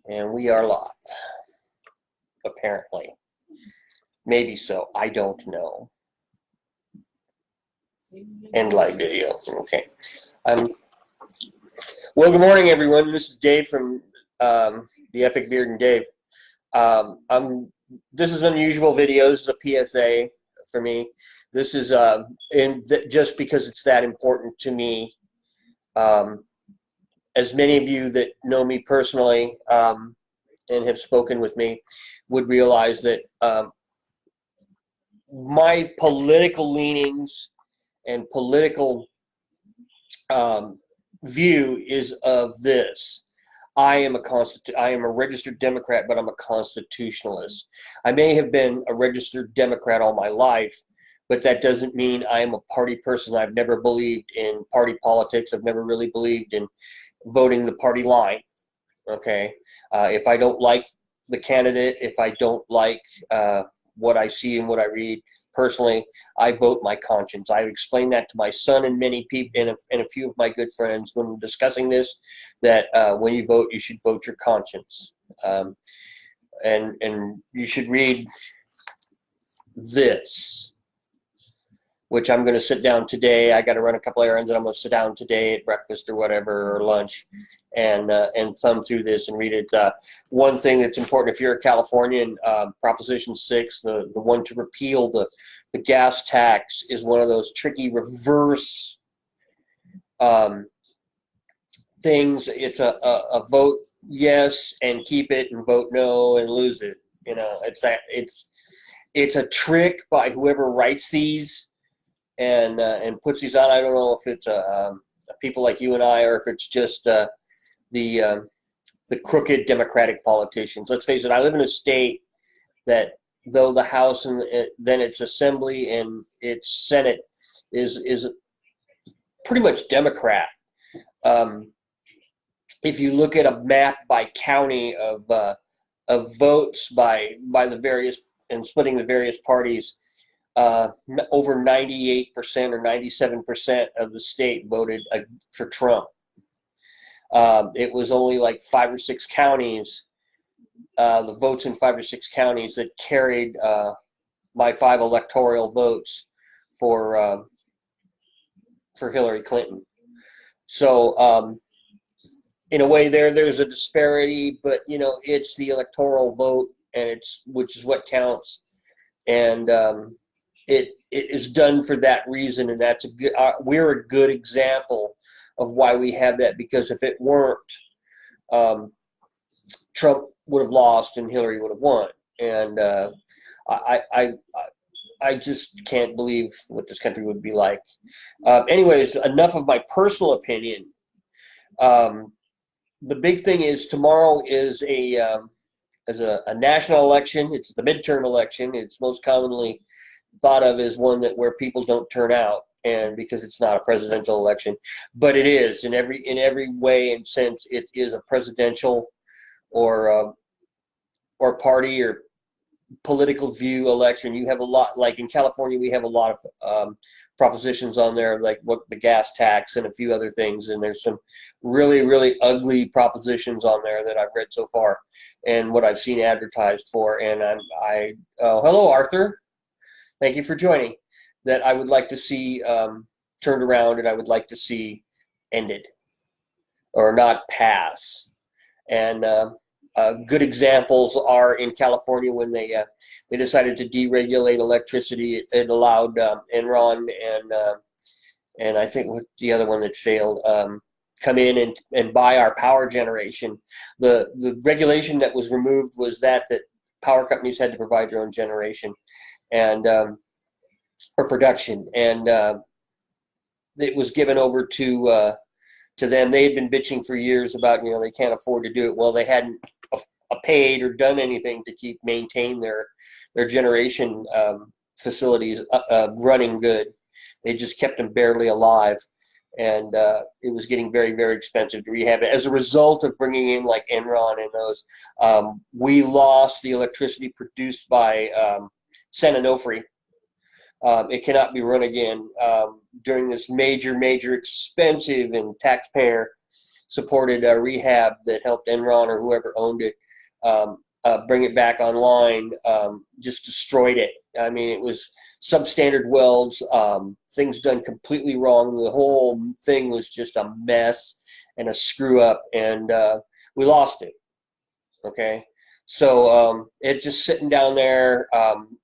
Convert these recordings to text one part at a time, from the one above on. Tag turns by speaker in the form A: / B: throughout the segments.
A: And we are live, apparently. Maybe so. I don't know. End live video. Okay. Well, good morning, everyone. This is Dave from the Epic Beard and Dave. This is an unusual video. This is a PSA for me. This is just because it's that important to me. As many of you that know me personally and have spoken with me would realize that my political leanings and political view is of this. I am a registered Democrat, but I'm a constitutionalist. I may have been a registered Democrat all my life, but that doesn't mean I am a party person. I've never believed in party politics. I've never really believed in voting the party line. Okay, if I don't like the candidate, if I don't like what I see and what I read, personally, I vote my conscience. I've explained that to my son and many people and a few of my good friends when we're discussing this, that when you vote, you should vote your conscience. And you should read this, which I'm going to sit down today. I got to run a couple errands, and I'm going to sit down today at breakfast or whatever, or lunch, and thumb through this and read it. One thing that's important, if you're a Californian, Proposition 6, the one to repeal the gas tax, is one of those tricky reverse things. It's a vote yes and keep it, and vote no and lose it. You know, it's a trick by whoever writes these and puts these out. I don't know if it's people like you and I, or if it's just the crooked Democratic politicians. Let's face it, I live in a state that, though the House and then its Assembly and its Senate is pretty much Democrat. If you look at a map by county of votes by the various, and splitting the various parties, over 98% or 97% of the state voted for Trump. It was only like 5 or 6 counties, the votes in 5 or 6 counties, that carried my 5 electoral votes for Hillary Clinton. So in a way, there's a disparity, but you know, it's the electoral vote, and which is what counts, and it is done for that reason, and that's we're a good example of why we have that, because if it weren't, Trump would have lost and Hillary would have won. And I just can't believe what this country would be like. Anyways, enough of my personal opinion. The big thing is, tomorrow is a national election. It's the midterm election. It's most commonly thought of as one where people don't turn out, and because it's not a presidential election, but it is in every way and sense. It is a presidential or party or political view election. You have a lot, like in California, we have a lot of propositions on there, like what the gas tax and a few other things, and there's some really, really ugly propositions on there that I've read so far and what I've seen advertised for. And hello, Arthur. Thank you for joining. That I would like to see turned around, and I would like to see ended or not pass. And good examples are in California when they decided to deregulate electricity. It allowed Enron and I think what the other one that failed come in and buy our power generation. The regulation that was removed was that power companies had to provide their own generation and or production, and it was given over to them. They had been bitching for years about, they can't afford to do it. Well, they hadn't paid or done anything to maintain their generation facilities running good. They just kept them barely alive, and it was getting very, very expensive to rehab it. As a result of bringing in like Enron and those, we lost the electricity produced by San Onofre. It cannot be run again during this major, major expensive and taxpayer supported rehab that helped Enron or whoever owned it bring it back online, just destroyed it. I mean, it was substandard welds, things done completely wrong. The whole thing was just a mess and a screw up, and we lost it. Okay. So it's just sitting down there,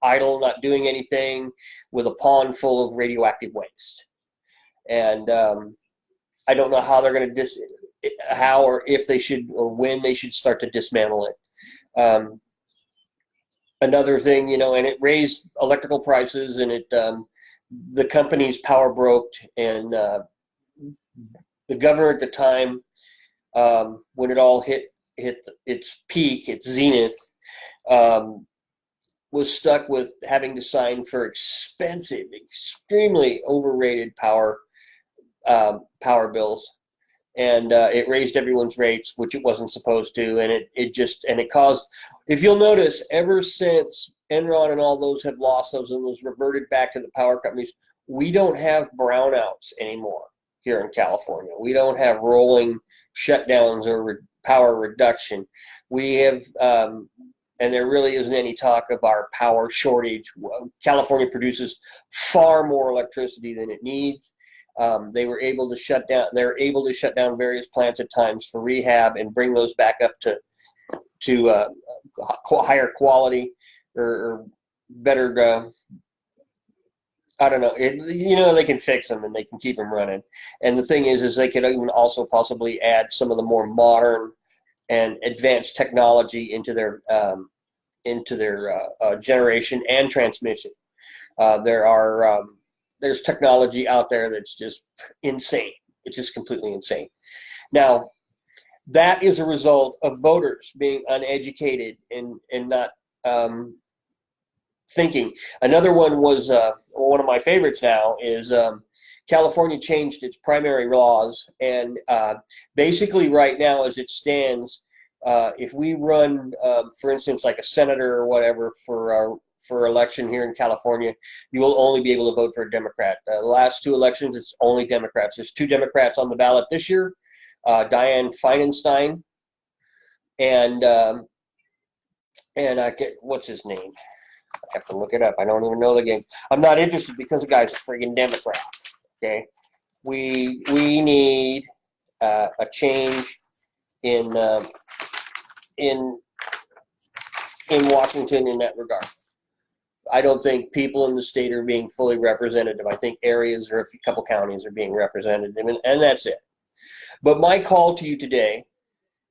A: idle, not doing anything, with a pond full of radioactive waste. And I don't know how they're going to how or if they should or when they should start to dismantle it. Another thing, and it raised electrical prices, and it the company's power broke, and the governor at the time, when it all hit its peak, its zenith, was stuck with having to sign for expensive, extremely overrated power bills, and it raised everyone's rates, which it wasn't supposed to, and it caused. If you'll notice, ever since Enron and all those have lost those and was reverted back to the power companies, we don't have brownouts anymore here in California. We don't have rolling shutdowns or power reduction. We have, and there really isn't any talk of our power shortage. California produces far more electricity than it needs. They were able to shut down. They're able to shut down various plants at times for rehab and bring those back up to higher quality or better. I don't know. They can fix them and they can keep them running. And the thing is they could even also possibly add some of the more modern and advanced technology into their generation and transmission. There's technology out there that's just insane. It's just completely insane. Now, that is a result of voters being uneducated and not thinking. Another one was one of my favorites now is California changed its primary laws, and basically right now as it stands, if we run, for instance, like a senator or whatever for election here in California, you will only be able to vote for a Democrat. The last two elections, it's only Democrats. There's two Democrats on the ballot this year, Dianne Feinstein and what's his name? I have to look it up. I don't even know the game. I'm not interested because the guy's a friggin' Democrat. Okay, we need a change in Washington in that regard. I don't think people in the state are being fully representative. I think areas or a couple counties are being represented, and that's it. But my call to you today,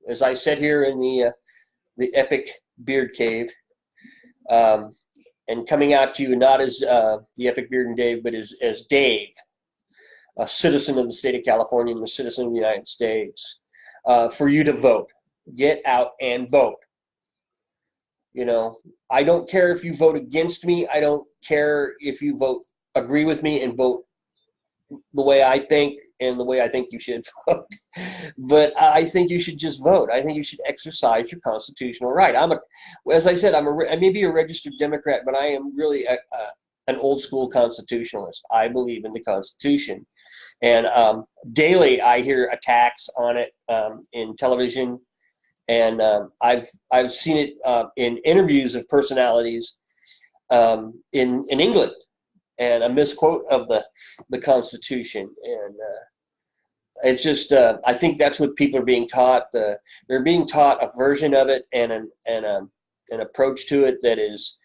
A: as I sit here in the epic beard cave, and coming out to you not as the epic beard and Dave, but as Dave, a citizen of the state of California and a citizen of the United States, for you to vote. Get out and vote. I don't care if you vote against me. I don't care if you agree with me and vote the way I think and the way I think you should vote. But I think you should just vote. I think you should exercise your constitutional right. As I said, I may be a registered Democrat, but I am really an old school constitutionalist. I believe in the Constitution. And daily I hear attacks on it in television. And I've seen it in interviews of personalities in England, and a misquote of the Constitution, and it's just I think that's what people are being taught. They're being taught a version of it and an approach to it that is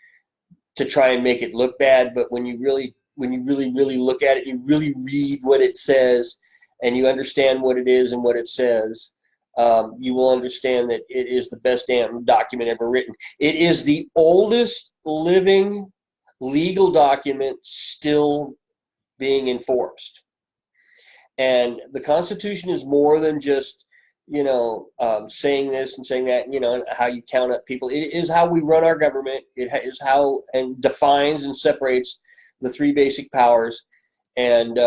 A: to try and make it look bad. But when you really look at it, you really read what it says, and you understand what it is and what it says. You will understand that it is the best damn document ever written. It is the oldest living legal document still being enforced. And the Constitution is more than just, saying this and saying that, and how you count up people. It is how we run our government. It is how and defines and separates the three basic powers. And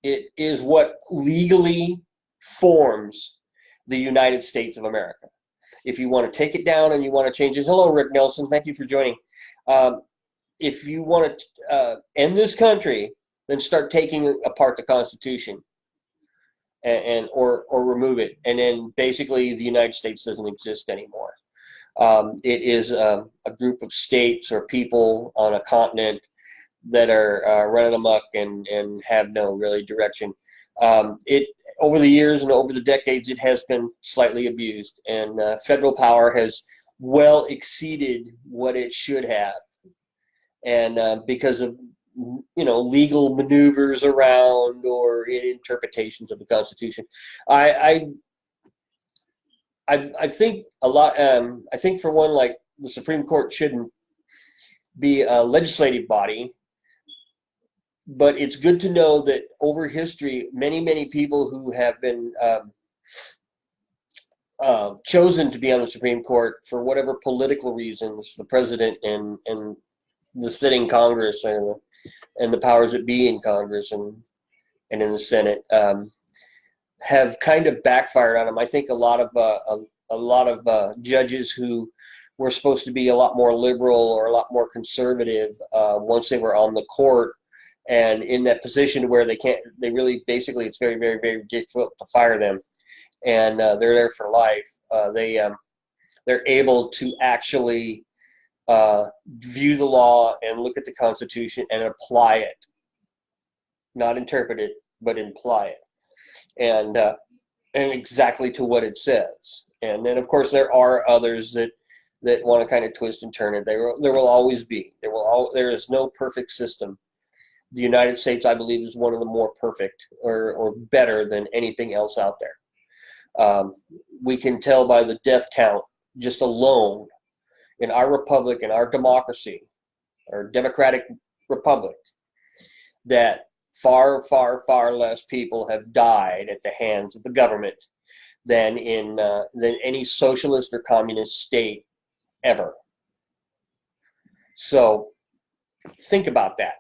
A: it is what legally forms the United States of America. If you want to take it down and you want to change it, hello, Rick Nelson, thank you for joining. If you want to end this country, then start taking apart the Constitution. or remove it, and then basically the United States doesn't exist anymore. It is a group of states or people on a continent that are running amok and have no really direction. It over the years and over the decades, it has been slightly abused, and federal power has well exceeded what it should have, and because of legal maneuvers around or interpretations of the Constitution, I I think a lot. I think for one, like the Supreme Court shouldn't be a legislative body, but it's good to know that over history, many people who have been chosen to be on the Supreme Court for whatever political reasons, the president and the sitting Congress and the powers that be in Congress and in the Senate, have kind of backfired on them. I think a lot of judges who were supposed to be a lot more liberal or a lot more conservative, once they were on the court and in that position where they really basically, it's very, very, very difficult to fire them, and they're there for life. They're able to actually view the law and look at the Constitution and apply it, not interpret it, but imply it, and exactly to what it says. And then, of course, there are others that want to kind of twist and turn it. There will always be. There is no perfect system. The United States, I believe, is one of the more perfect or better than anything else out there. We can tell by the death count just alone in our republic, in our democracy, our democratic republic, that far, far, far less people have died at the hands of the government than any socialist or communist state ever. So think about that.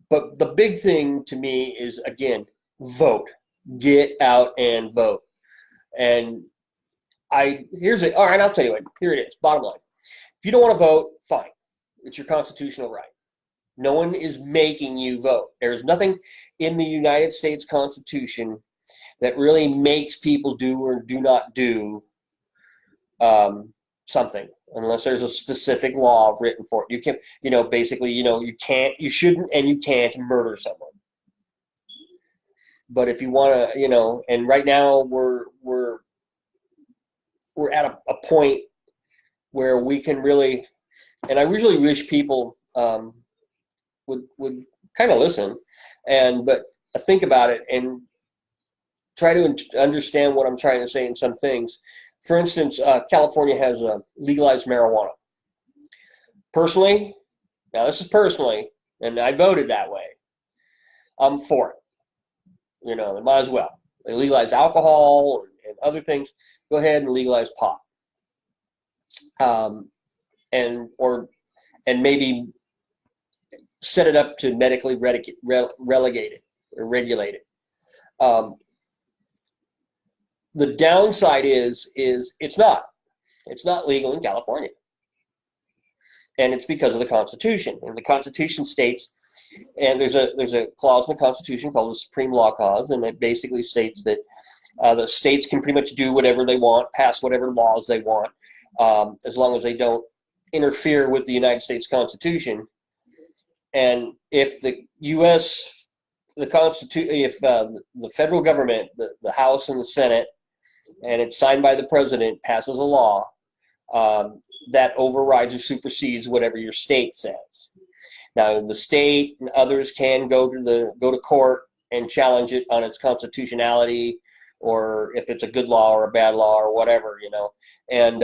A: But the big thing to me is, again, vote. Get out and vote. And all right, I'll tell you what, here it is, bottom line. If you don't want to vote, fine. It's your constitutional right. No one is making you vote. There's nothing in the United States Constitution that really makes people do or do not do something, unless there's a specific law written for it. You can, basically, you shouldn't, and you can't murder someone. But if you want to, and right now we're at a point where we can really, and I really wish people would kind of listen, but think about it and try to understand what I'm trying to say in some things. For instance, California has legalized marijuana. Personally, now this is personally, and I voted that way, I'm for it. They might as well. They legalize alcohol and other things. Go ahead and legalize pot. And maybe set it up to medically relegate it or regulate it. The downside is it's not legal in California, and it's because of the Constitution. And the Constitution states, and there's a clause in the Constitution called the Supreme Law Clause, and it basically states that the states can pretty much do whatever they want, pass whatever laws they want, as long as they don't interfere with the United States Constitution. And if the U.S. if the federal government, the House and the Senate, and it's signed by the president, passes a law that overrides or supersedes whatever your state says. Now, the state and others can go to court and challenge it on its constitutionality, or if it's a good law or a bad law or whatever, and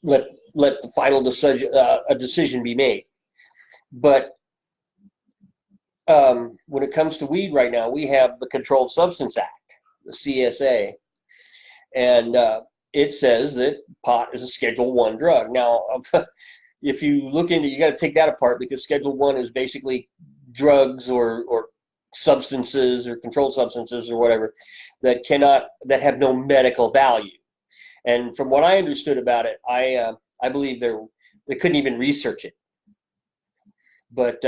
A: let the final decision be made. But when it comes to weed right now, we have the Controlled Substance Act, the CSA, and it says that pot is a Schedule I drug. Now, if you look into it, you got to take that apart, because Schedule I is basically drugs or substances or controlled substances or whatever that have no medical value. And from what I understood about it, I believe they couldn't even research it. But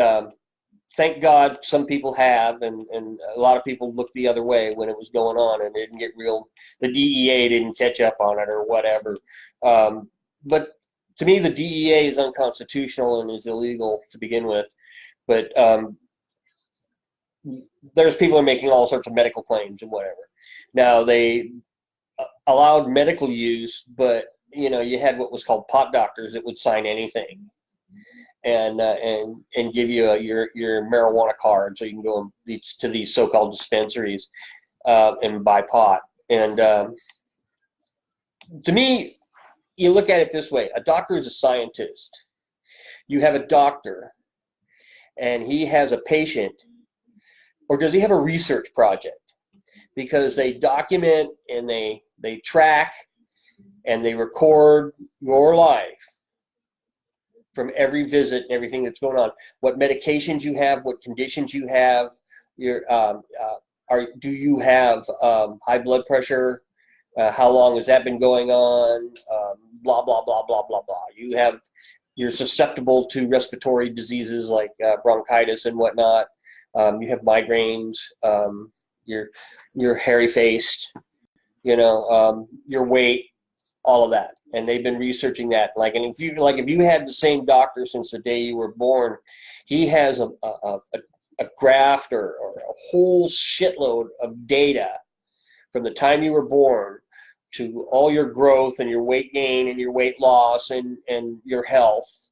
A: thank God some people have, and a lot of people looked the other way when it was going on, and it didn't get real. The DEA didn't catch up on it or whatever. But to me, the DEA is unconstitutional and is illegal to begin with. But there's people who are making all sorts of medical claims and whatever. Now, they allowed medical use, but you had what was called pot doctors that would sign anything and give you your marijuana card so you can go to these so-called dispensaries and buy pot. And to me, you look at it this way: a doctor is a scientist. You have a doctor, and he has a patient, or does he have a research project? Because they document and they track and they record your life from every visit and everything that's going on. What medications you have, what conditions you have, do you have high blood pressure? How long has that been going on? Blah, blah, blah, blah, blah, blah. You're susceptible to respiratory diseases like bronchitis and whatnot. You have migraines. You're hairy-faced. Your weight, all of that. And they've been researching that. And if you had the same doctor since the day you were born, he has a graft or a whole shitload of data from the time you were born to all your growth and your weight gain and your weight loss and your health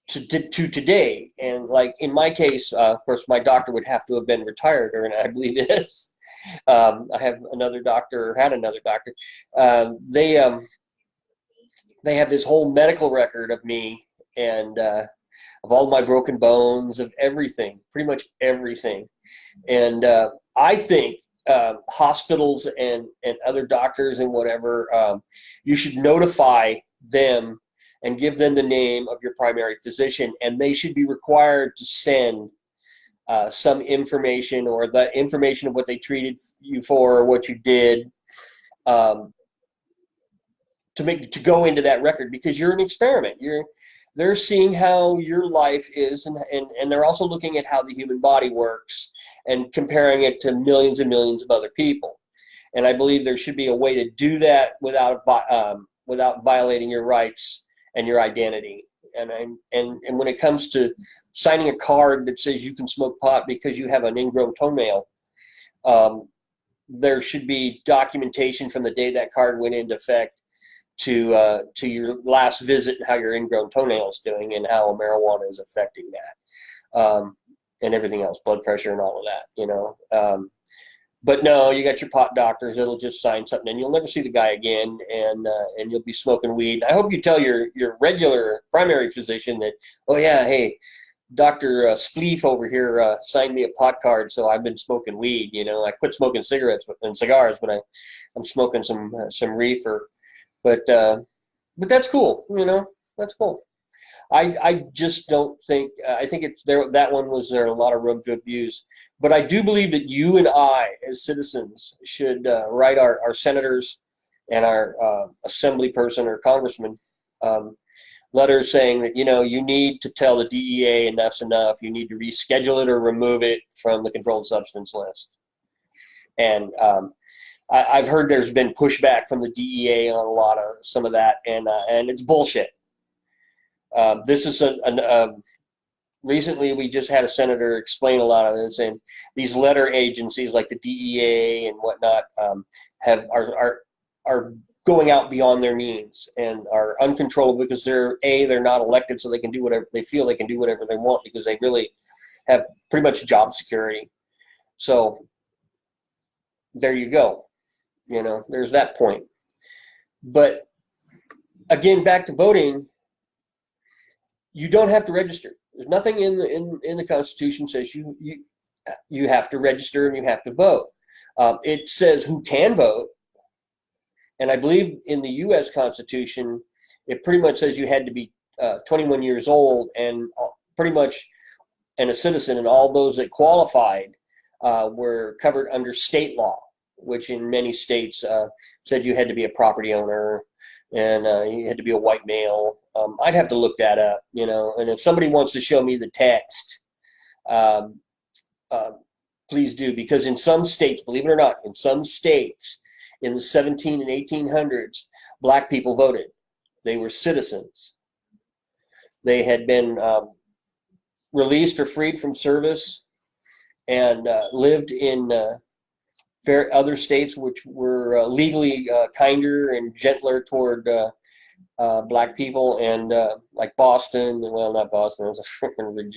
A: to today. And like in my case, of course, my doctor would have to have been retired, or I believe it is. I have another doctor, or had another doctor. They have this whole medical record of me and of all my broken bones, of everything, pretty much everything. And I think hospitals and other doctors and whatever, you should notify them and give them the name of your primary physician, and they should be required to send some information, or the information of what they treated you for or what you did, to go into that record, because you're an experiment. They're seeing how your life is, and they're also looking at how the human body works and comparing it to millions and millions of other people. And I believe there should be a way to do that without violating your rights and your identity. And when it comes to signing a card that says you can smoke pot because you have an ingrown toenail, there should be documentation from the day that card went into effect to your last visit, and how your ingrown toenail is doing, and how marijuana is affecting that, and everything else, blood pressure and all of that, But no, you got your pot doctors that'll just sign something, and you'll never see the guy again, and you'll be smoking weed. I hope you tell your regular primary physician that, oh yeah, hey, Dr. Spleef over here signed me a pot card, so I've been smoking weed. I quit smoking cigarettes and cigars, but I'm smoking some reefer. But that's cool. That's cool. I just don't think, I think it's there. That one was there a lot of room to abuse. But I do believe that you and I, as citizens, should write our senators and our assembly person or congressman letters saying that, you need to tell the DEA enough's enough. You need to reschedule it or remove it from the controlled substance list. And I've heard there's been pushback from the DEA on a lot of some of that, and it's bullshit. This is recently we just had a senator explain a lot of this, and these letter agencies like the DEA and whatnot are going out beyond their means and are uncontrollable because they're not elected, so they can do whatever they feel. They can do whatever they want because they really have pretty much job security. So there you go. There's that point. But again, back to voting. You don't have to register. There's nothing in the Constitution says you have to register and you have to vote. It says who can vote, and I believe in the U.S. Constitution, it pretty much says you had to be 21 years old and pretty much and a citizen, and all those that qualified were covered under state law, which in many states said you had to be a property owner and you had to be a white male. I'd have to look that up, and if somebody wants to show me the text um, uh, please do, because in some states, believe it or not, in some states in the 17 and 1800s, black people voted. They were citizens. They had been released or freed from service and lived in other states which were legally kinder and gentler toward black people, and like Boston, well, not Boston, it was a freaking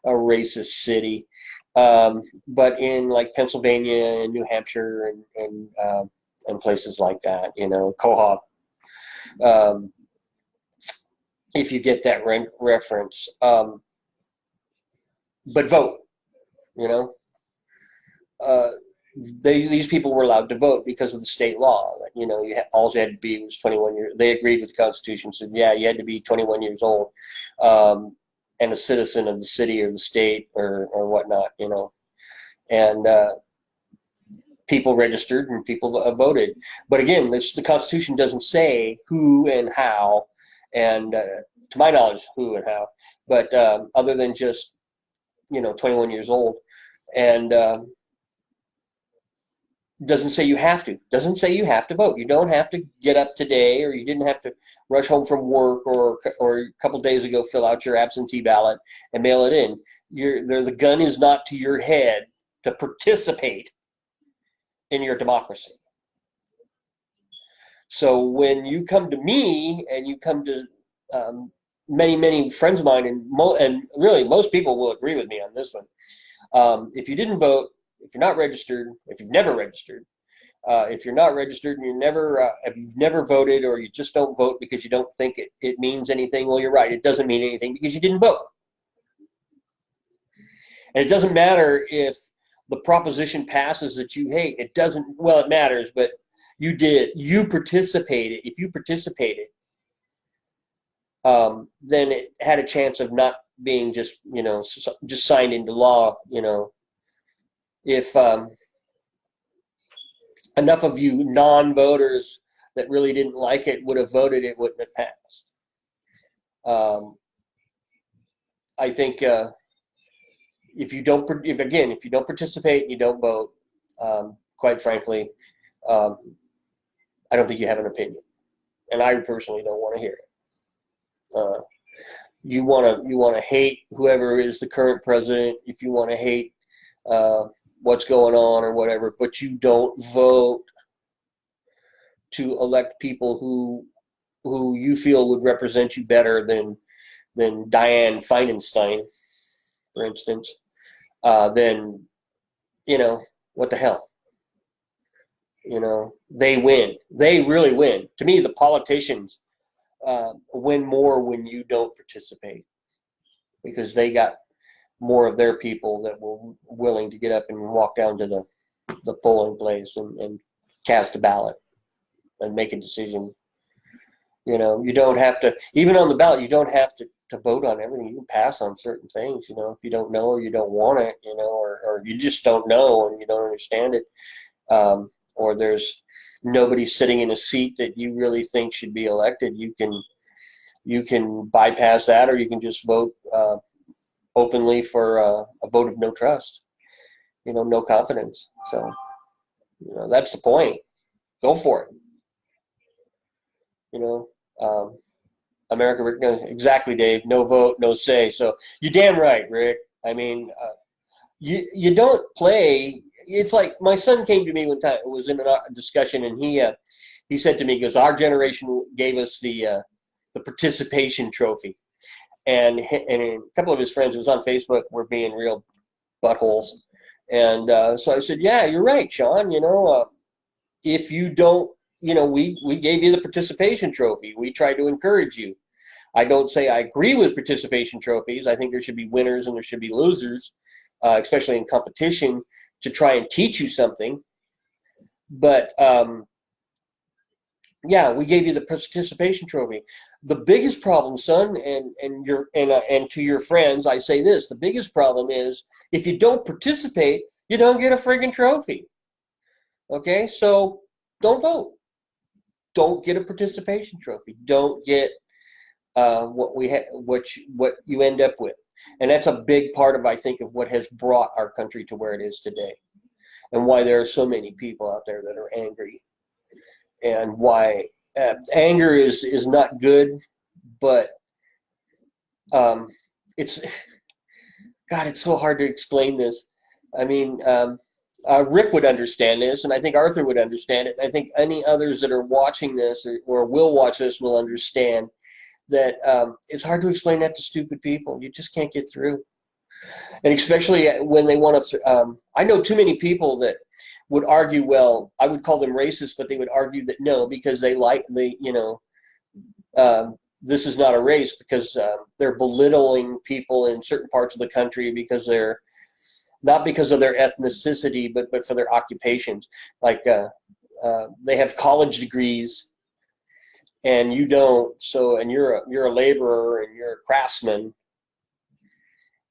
A: a racist city, but in like Pennsylvania and New Hampshire and places like that, you know, Quahog, if you get that reference, but vote, you know. These people were allowed to vote because of the state law. You know, all you had to be was 21 years. They agreed with the Constitution, said, yeah, you had to be 21 years old and a citizen of the city or the state or whatnot, you know. And people registered and people voted. But again, the Constitution doesn't say who and how, and to my knowledge, who and how, but other than just, you know, 21 years old. And doesn't say you have to. Doesn't say you have to vote. You don't have to get up today, or you didn't have to rush home from work, or a couple days ago fill out your absentee ballot and mail it in. The gun is not to your head to participate in your democracy. So when you come to me and you come to many friends of mine, and really most people will agree with me on this one. If you didn't vote, if you're not registered, if you've never registered, if you're not registered and if you've never voted, or you just don't vote because you don't think it means anything, well, you're right. It doesn't mean anything because you didn't vote. And it doesn't matter if the proposition passes that you hate. It doesn't, well, it matters, but you did. You participated. If you participated, then it had a chance of not being just, you know, just signed into law, you know. If enough of you non-voters that really didn't like it would have voted, it wouldn't have passed. I think if you don't participate and you don't vote, quite frankly, I don't think you have an opinion, and I personally don't want to hear it. You want to hate whoever is the current president, if you want to hate what's going on or whatever, but you don't vote to elect people who you feel would represent you better than Dianne Feinstein, for instance, then, you know, what the hell? You know, they win. They really win. To me, the politicians win more when you don't participate, because they got more of their people that were willing to get up and walk down to the polling place and cast a ballot and make a decision. You know, you don't have to, even on the ballot, you don't have to vote on everything. You can pass on certain things, you know, if you don't know or you don't want it, you know, or you just don't know and you don't understand it, or there's nobody sitting in a seat that you really think should be elected. You can bypass that, or you can just vote openly for a vote of no trust, you know, no confidence. So, you know, that's the point. Go for it. You know, America, exactly, Dave. No vote, no say. So you're damn right, Rick. I mean, you don't play. It's like my son came to me one time. It was in a discussion, and he said to me, he goes, "Our generation gave us the participation trophy." And a couple of his friends, it was on Facebook, were being real buttholes. And so I said, yeah, you're right, Sean. You know, if you don't, you know, we gave you the participation trophy. We tried to encourage you. I don't say I agree with participation trophies. I think there should be winners and there should be losers, especially in competition, to try and teach you something. But yeah, we gave you the participation trophy. The biggest problem, son, and to your friends, I say this: the biggest problem is if you don't participate, you don't get a friggin' trophy. Okay, so don't vote. Don't get a participation trophy. Don't get what you end up with. And that's a big part of, I think, of what has brought our country to where it is today, and why there are so many people out there that are angry, and why anger is not good, but it's God, it's so hard to explain this. I mean, Rick would understand this, and I think Arthur would understand it. I think any others that are watching this or will watch this will understand that it's hard to explain that to stupid people. You just can't get through. And especially when they want to, I know too many people that would argue, well, I would call them racist, but they would argue that no, because this is not a race, because they're belittling people in certain parts of the country because they're not because of their ethnicity, but for their occupations. Like they have college degrees and you don't, and you're a laborer and you're a craftsman,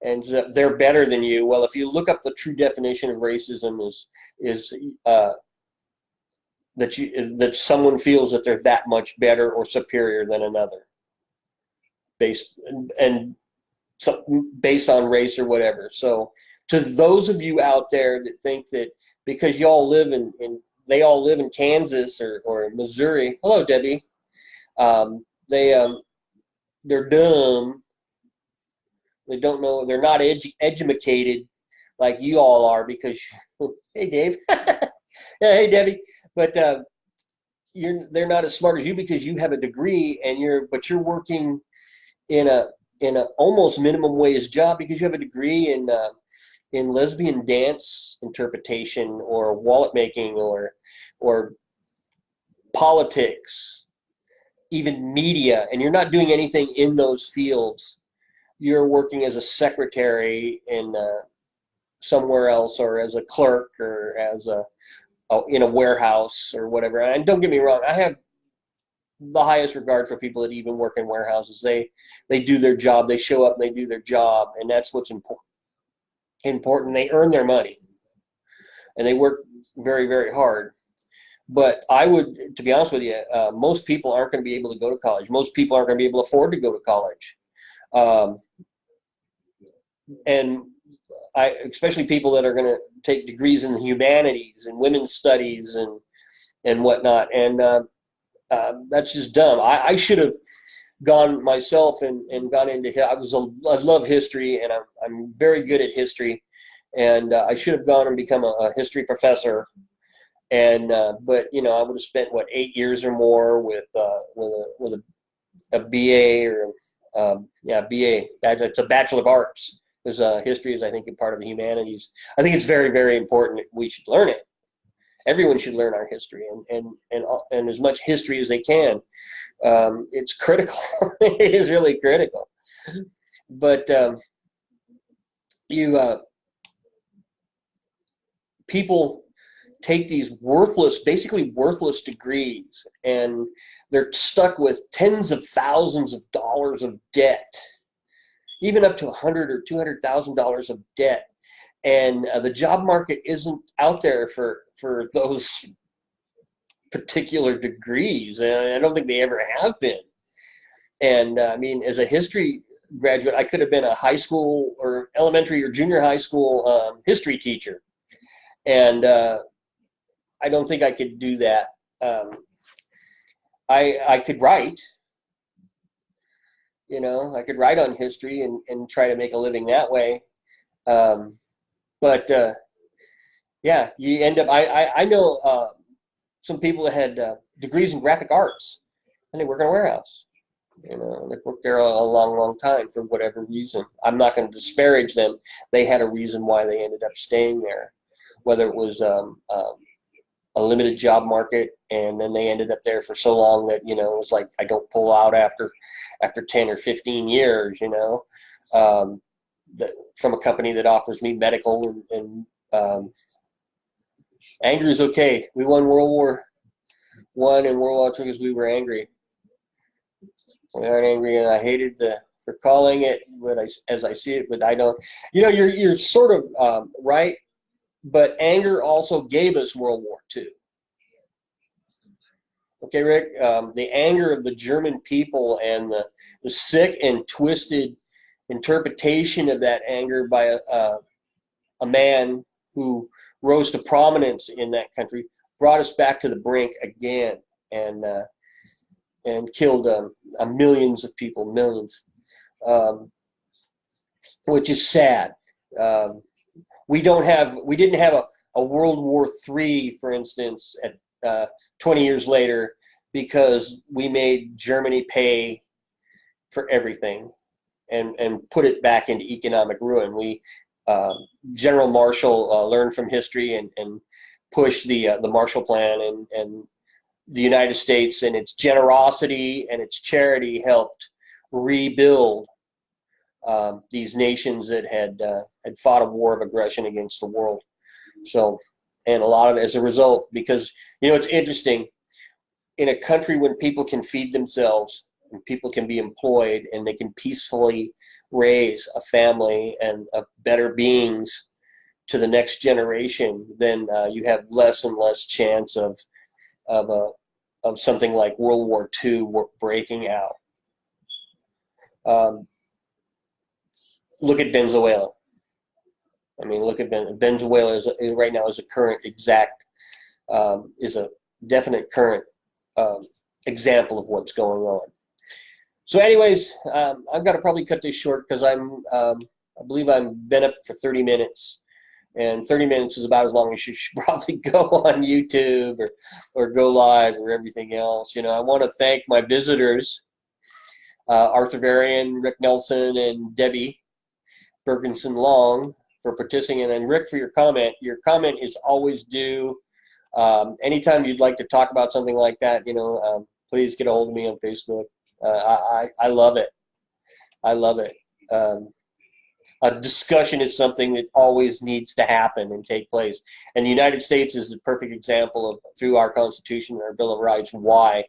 A: and they're better than you. Well, if you look up the true definition of racism is that someone feels that they're that much better or superior than another, based on race or whatever. So to those of you out there that think that because they all live in Kansas or Missouri, hello Debbie, they're dumb. They don't know. They're not educated like you all are, because hey Dave, yeah, hey Debbie, but they're not as smart as you because you have a degree and you're working in a almost minimum wage job because you have a degree in lesbian dance interpretation or wallet making or politics, even media, and you're not doing anything in those fields. You're working as a secretary in somewhere else, or as a clerk, or in a warehouse or whatever. And don't get me wrong, I have the highest regard for people that even work in warehouses. They do their job, they show up and they do their job, and that's what's important. They earn their money and they work very, very hard. But to be honest with you, most people aren't going to be able to go to college. Most people aren't going to be able to afford to go to college. And especially people that are going to take degrees in the humanities and women's studies and whatnot. And that's just dumb. I should have gone myself and gone into. I love history, and I'm very good at history, and I should have gone and become a history professor. And but I would have spent 8 years or more with a BA or BA. It's a Bachelor of Arts. Because history is, I think, a part of the humanities. I think it's very, very important that we should learn it. Everyone should learn our history and as much history as they can. It's critical. It is really critical. But people take these basically worthless degrees, and they're stuck with tens of thousands of dollars of debt, even up to $100,000 or $200,000 of debt, and the job market isn't out there for those particular degrees, and I don't think they ever have been. And I mean, as a history graduate, I could have been a high school or elementary or junior high school history teacher, and I don't think I could do that. I could write. I could write on history and try to make a living that way. But you end up, I know some people that had degrees in graphic arts, and they work in a warehouse. They've worked there a long, long time for whatever reason. I'm not going to disparage them. They had a reason why they ended up staying there, whether it was a limited job market, and then they ended up there for so long that it was like, I don't pull out after 10 or 15 years, from a company that offers me medical and anger is okay. We won World War I and World War II because we were angry. We aren't angry, and I hated for calling it as I see it, but I don't. You're sort of right. But anger also gave us World War II. Okay, Rick, the anger of the German people and the sick and twisted interpretation of that anger by a man who rose to prominence in that country brought us back to the brink again, and killed millions of people, millions, which is sad. We didn't have a World War III, for instance, at 20 years later, because we made Germany pay for everything and put it back into economic ruin. We General Marshall learned from history and pushed the Marshall Plan, and the United States and its generosity and its charity helped rebuild these nations that had fought a war of aggression against the world. So, and a lot of it as a result, because, it's interesting, in a country when people can feed themselves and people can be employed and they can peacefully raise a family and of better beings to the next generation, then you have less and less chance of something like World War II breaking out. Look at Venezuela. I mean, look at Venezuela right now is a definite current example of what's going on. So, anyways, I've got to probably cut this short because I believe I've been up for 30 minutes, and 30 minutes is about as long as you should probably go on YouTube or go live or everything else. I want to thank my visitors, Arthur Varian, Rick Nelson, and Debbie Bergenson Long, for participating, and Rick, for your comment. Your comment is always due. Anytime you'd like to talk about something like that, please get a hold of me on Facebook. I love it. I love it. A discussion is something that always needs to happen and take place. And the United States is the perfect example of, through our Constitution and our Bill of Rights, why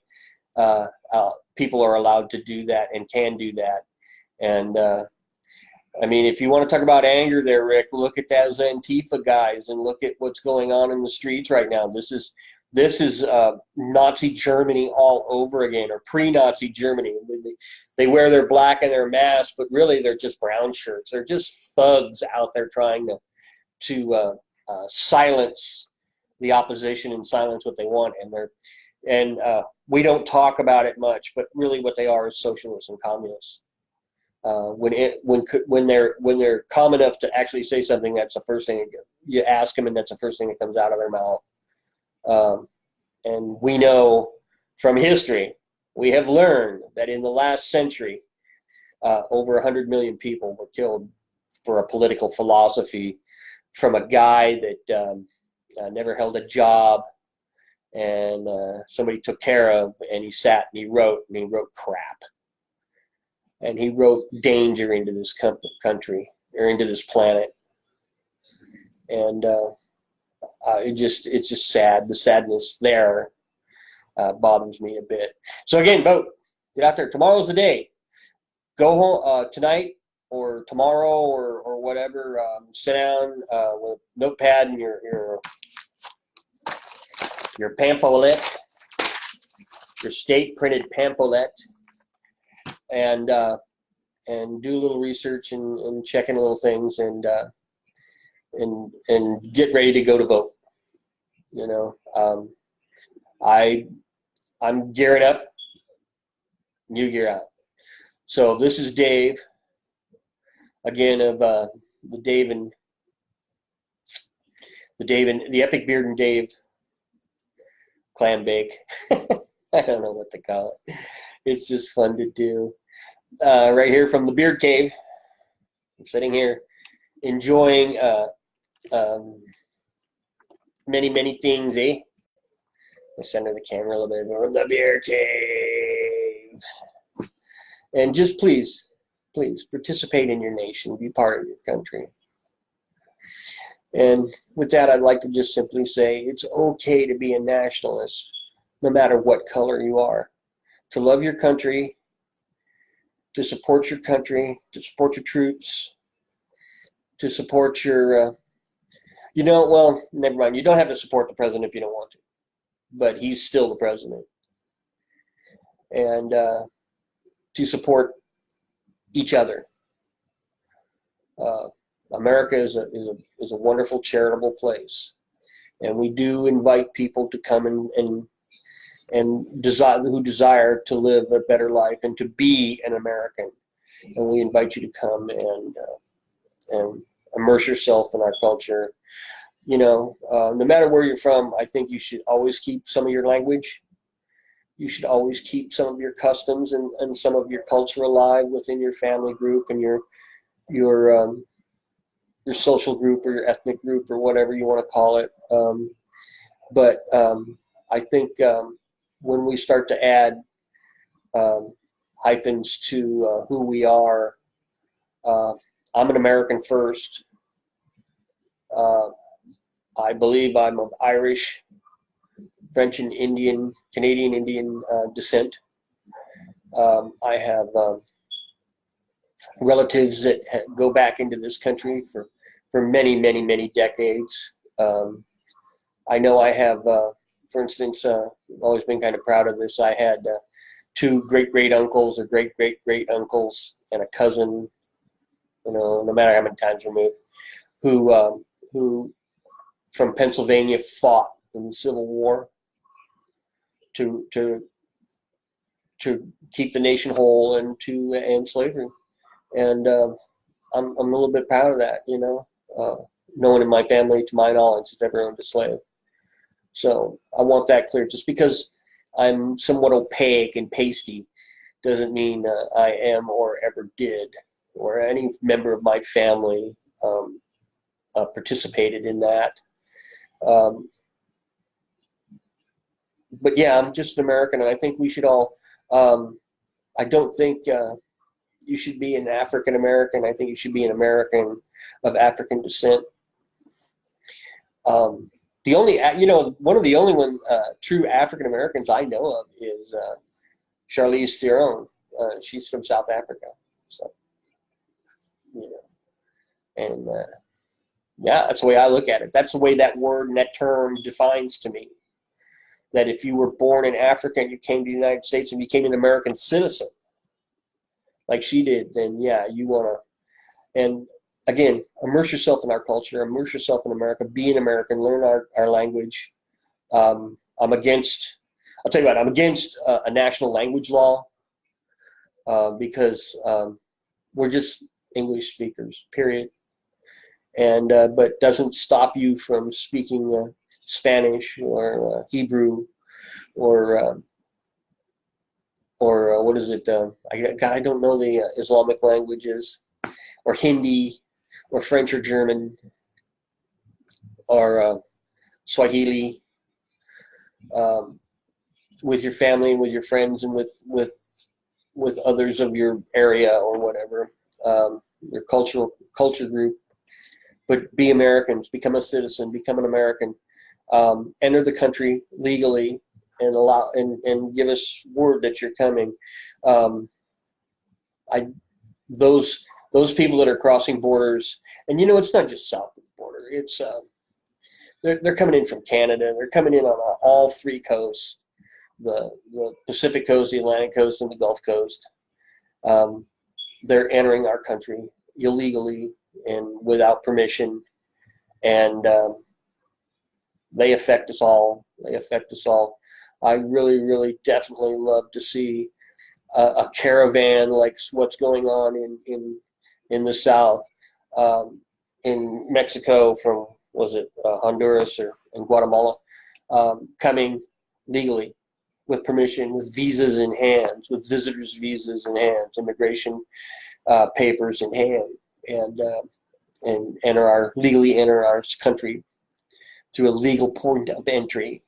A: people are allowed to do that and can do that. And I mean, if you want to talk about anger there, Rick, look at those Antifa guys and look at what's going on in the streets right now. This is Nazi Germany all over again, or pre-Nazi Germany. They wear their black and their mask, but really they're just brown shirts. They're just thugs out there trying to silence the opposition and silence what they want. And we don't talk about it much, but really what they are is socialists and communists. When they're calm enough to actually say something, that's the first thing you ask them, and that's the first thing that comes out of their mouth. And we know from history, we have learned that in the last century, over 100 million people were killed for a political philosophy from a guy that never held a job, and somebody took care of, and he sat and he wrote crap. And he wrote danger into this country, or into this planet. And it's just sad. The sadness there bothers me a bit. So again, vote. Get out there. Tomorrow's the day. Go home tonight or tomorrow or whatever. Sit down with a notepad and your pamphlet, your state printed pamphlet. And do a little research and check in little things and get ready to go to vote. I'm gearing up. You gear up. So this is Dave again of the Epic Beard and Dave clam bake. I don't know what to call it. It's just fun to do. Right here from the Beard Cave. I'm sitting here enjoying many, many things, eh? I'll center the camera a little bit more. The Beard Cave. And just please participate in your nation. Be part of your country. And with that, I'd like to just simply say it's okay to be a nationalist, no matter what color you are. To love your country, to support your country, to support your troops, to support your, well, never mind. You don't have to support the president if you don't want to, but he's still the president. And to support each other Uh, America is a wonderful charitable place, and we do invite people to come and desire who desire to live a better life and to be an American. And we invite you to come and immerse yourself in our culture. No matter where you're from, I think you should always keep some of your language. You should always keep some of your customs and some of your culture alive within your family group and your social group or your ethnic group or whatever you want to call it. But I think when we start to add um, hyphens to who we are, uh, I'm an American first. Uh, I believe I'm of Irish, French, and Indian, Canadian Indian descent. I have relatives that go back into this country for many, many, many decades. I know I have, for instance, I've always been kind of proud of this. I had two great uncles or great uncles and a cousin, no matter how many times removed, who from Pennsylvania fought in the Civil War to keep the nation whole and to end slavery. And I'm a little bit proud of that, no one in my family, to my knowledge, has ever owned a slave. So I want that clear. Just because I'm somewhat opaque and pasty doesn't mean I am or ever did, or any member of my family participated in that. But yeah, I'm just an American, and I think we should all. I don't think you should be an African American. I think you should be an American of African descent. The only, one of the only true African Americans I know of is Charlize Theron. She's from South Africa, so and yeah, that's the way I look at it. That's the way that word and that term defines to me. That if you were born in Africa and you came to the United States and became an American citizen, like she did, then yeah, you want to. And again, immerse yourself in our culture, immerse yourself in America, be an American, learn our language. I'm against, I'll tell you what, I'm against a national language law because we're just English speakers, period. And but doesn't stop you from speaking Spanish or Hebrew or what is it? I don't know the Islamic languages, or Hindi, or French or German, or Swahili, with your family and with your friends and with others of your area or whatever, your culture group. But be Americans, become a citizen, become an American, enter the country legally, and allow and give us word that you're coming. Those people that are crossing borders, and it's not just south of the border. It's they're coming in from Canada. They're coming in on all three coasts: the Pacific coast, the Atlantic coast, and the Gulf Coast. They're entering our country illegally and without permission, and they affect us all. I really, really, definitely love to see a caravan like what's going on in the South, in Mexico from, was it Honduras or in Guatemala, coming legally with permission, with visas in hand, with visitors' visas in hand, immigration papers in hand, and legally enter our country through a legal point of entry.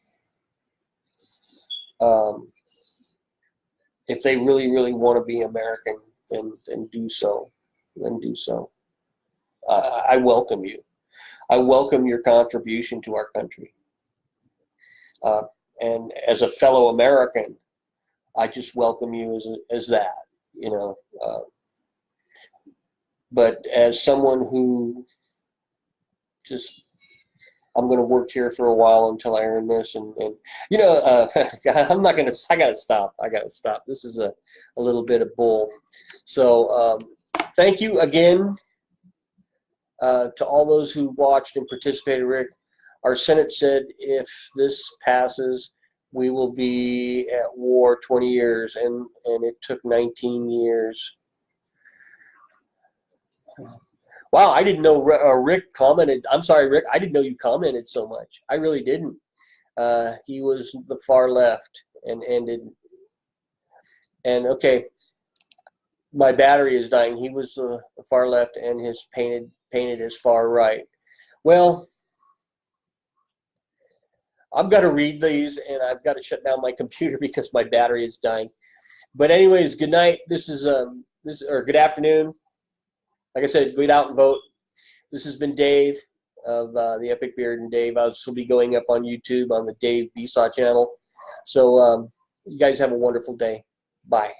A: If they really, really want to be American, then do so. I welcome you. I welcome your contribution to our country. And as a fellow American, I just welcome you as that, but as someone who just, I'm going to work here for a while until I earn this, and I'm not going to. I got to stop. This is a little bit of bull. So thank you again To all those who watched and participated, Rick, our Senate said if this passes, we will be at war 20 years, and it took 19 years. Wow, I didn't know Rick commented. I'm sorry, Rick, I didn't know you commented so much. I really didn't. He was the far left and ended. And okay, my battery is dying. He was the far left, and his painted as far right. Well, I've got to read these, and I've got to shut down my computer because my battery is dying. But anyways, good night. This is or good afternoon. Like I said, get out and vote. This has been Dave of the Epic Beard and Dave. This will be going up on YouTube on the Dave Vsauce channel. So you guys have a wonderful day. Bye.